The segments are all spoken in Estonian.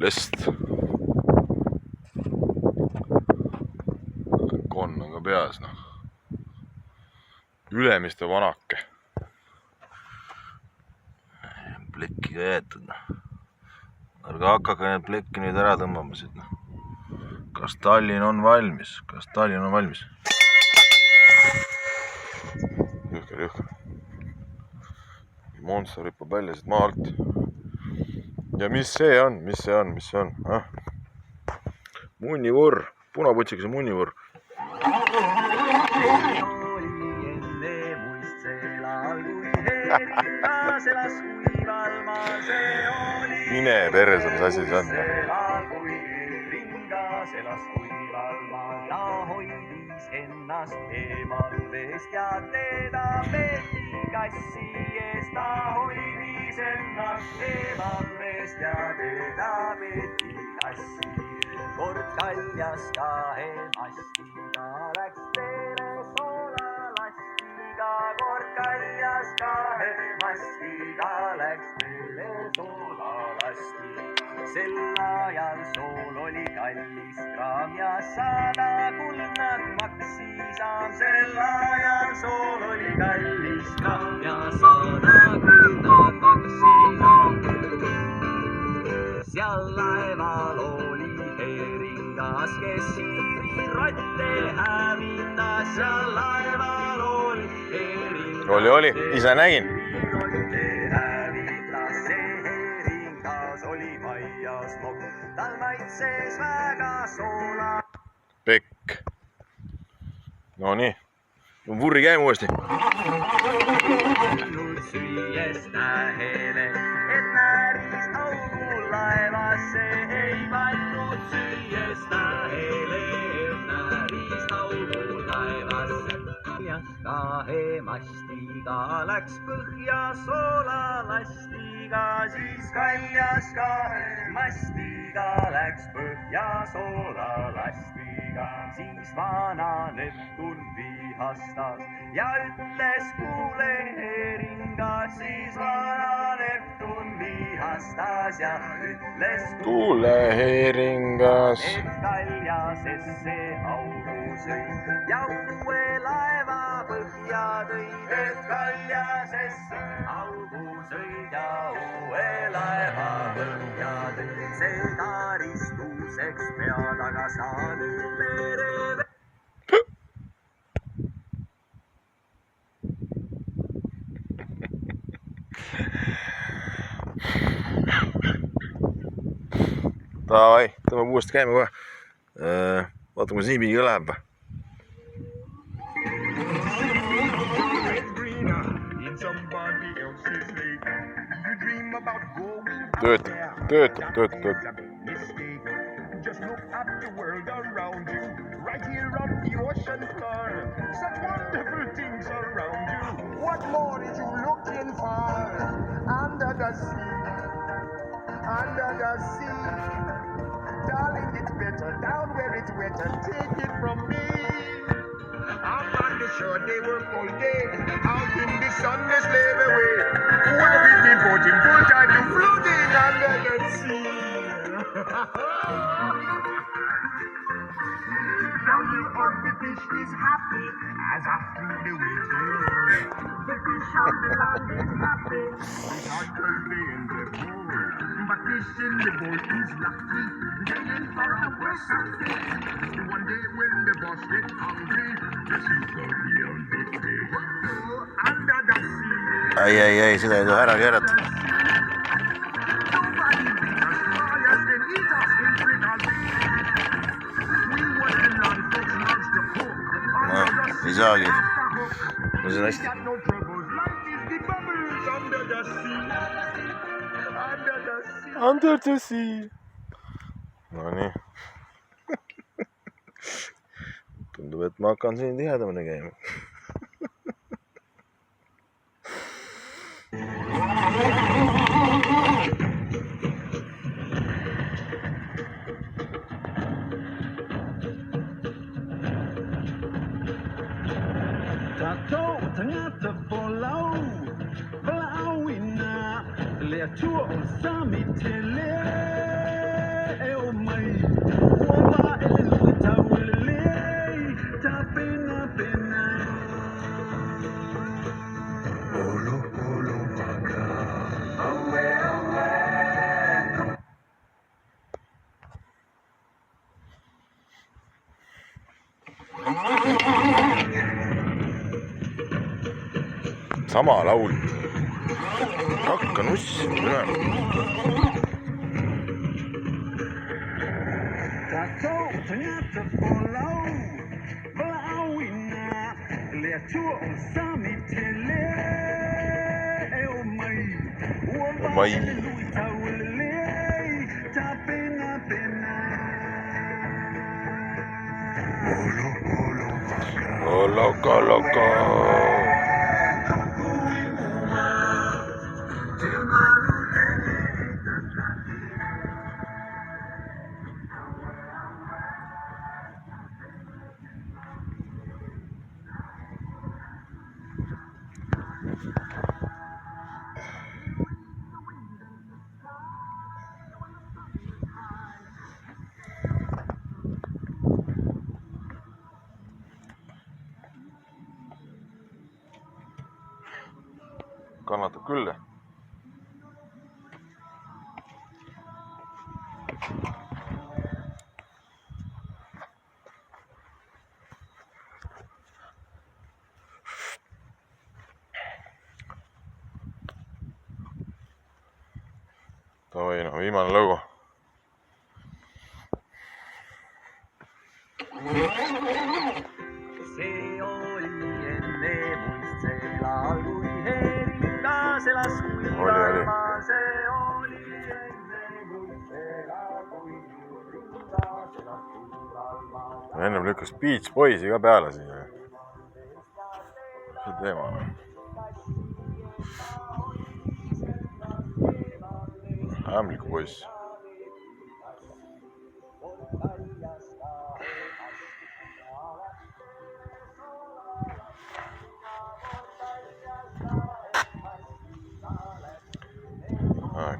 lest. konn on ka peas, noh. Ülemiste vanake. Plekki ka jäetud, noh. Ärge hakake need plekki nüüd ära tõmbama siit, noh. Kas Tallinn on valmis? Kas Tallinn on valmis? Jõhker. Monster hüppab välja siit maa alt. Ja mis see on? Ah? Munnivurr. Punaputsikas munnivurr. Mine perse, mis asi see on? Elas kuival maal, ta hoidis ennast eemaldest ja teda peeti kassi ees. Ta hoidis ennast eemaldest ja teda peeti kassi. Kord kaljas kahe mastiga läks teele soolalastiga. Kord kaljas kahe mastiga läks teele soolalastiga. Sel ajal sool oli kallis kraam ja 100 kuldnat maksis saam. Sel ajal sool oli kallis kraam ja 100 kuldnat maksis saam. Seal laeval oli heeringas, kes siiri rotte hävindas. Seal laeval oli heeringas. Oli, ise nägin. Tal maitses väga soola. Pekk. No nii. Vurri käime uuesti. Süües tähele, et nääris augu laevasse ei pannud. Süües tähele, et nääris augu laevasse. Kahe mastiga läks põhja soolalastiga. Siis kaljas kahe mastiga läks põhja soolalastiga. Siis vana Neptun vihastas ja ütles kuule heeringas. Siis vana Neptun vihastas ja ütles kuule heeringas. Et kaljasesse augu sõi ja uue laeva põhja tõi. Et kaljasesse augu sõi ja uue laeva põhja tõi. See taristuseks pea taga saa nüüd mere. Davai, tõmbab uuesti käima kohe. Vaatame, kuidas niipidi läheb. Töötab. Just look at the world around you, right here on the ocean floor. Such wonderful things around you. What more is you looking for? Under the sea, darling, it's better down where it's wetter. Take it from me. Up on the shore they work all day, out in the sun they slave away. While we devoting full time to floating under the sea. Now you on the fish is happy as after the winter. The fish on the land is happy because they in the pool. But fish in the boat is lucky, they in for a worse thing. One day when the boss gets hungry, the sea will be on big day. Under the sea. Ai, seda ei tohi ära keerata. Ei saagi. No see on hästi. Under the sea. No nii. Tundub, et ma hakkan siin tihedamini käima. Tur og sammen til Sama laul. Hakka nussima. Mai. Loco. Kannatab küll. Davai, no viimane lõugu. See oli enne muist sela, kui heringas elas kuivalma. See oli enne muist sela, kui heringas elas kuivalma. Ennem lükkas Beach Boysi ka peale siia. See teema. Ämliku poiss.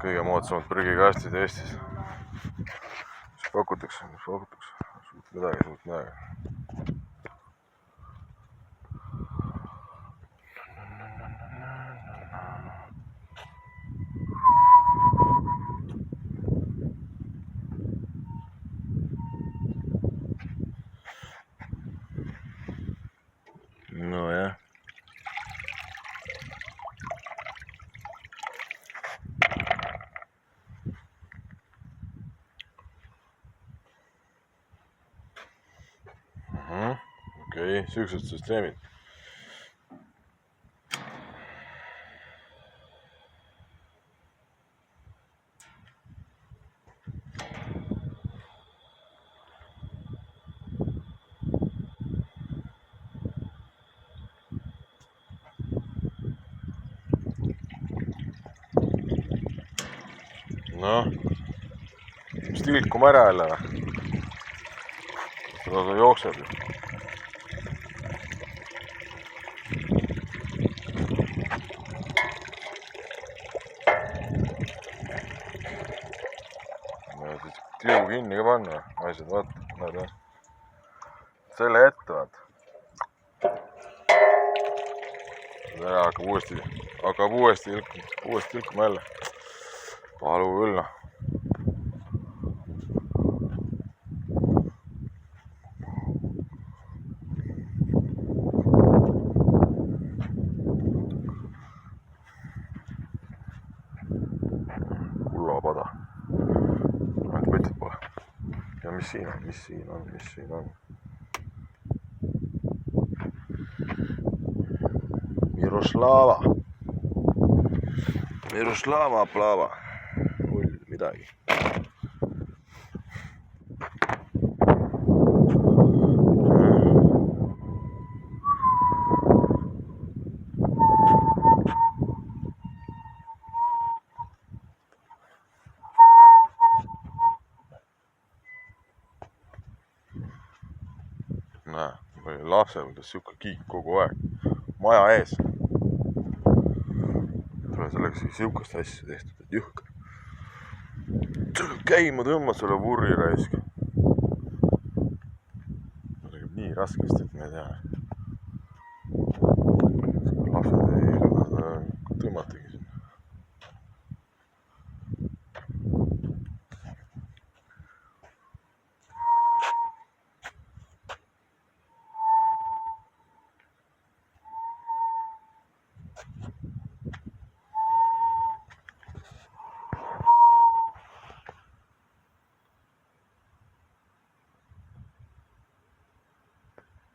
Kõige moodsamad prügikastid Eestis. Mis pakutakse? Suut midagi. No jah. Okei, siuksed süsteemid. Noh, mis tilkuma ära jälle või? Seda sa jookseb ju. Tilgu kinni ka panna, naised, vaata, näed jah. Selle ette, vaata. Ära hakkab uuesti tilkuma jälle. Palu küll, noh. Kullapada. Võtid pole. Ja mis siin on? Miroslava Plava. Null midagi. Näe, lapsel on siuke kiik kogu aeg. Maja ees. Tule selleks siukest asja tehtud, et jõhk. käima tõmbad sulle vurri raisk. Nii raskesti, et ma ei tea. Lapsed ei lubada tõmmata.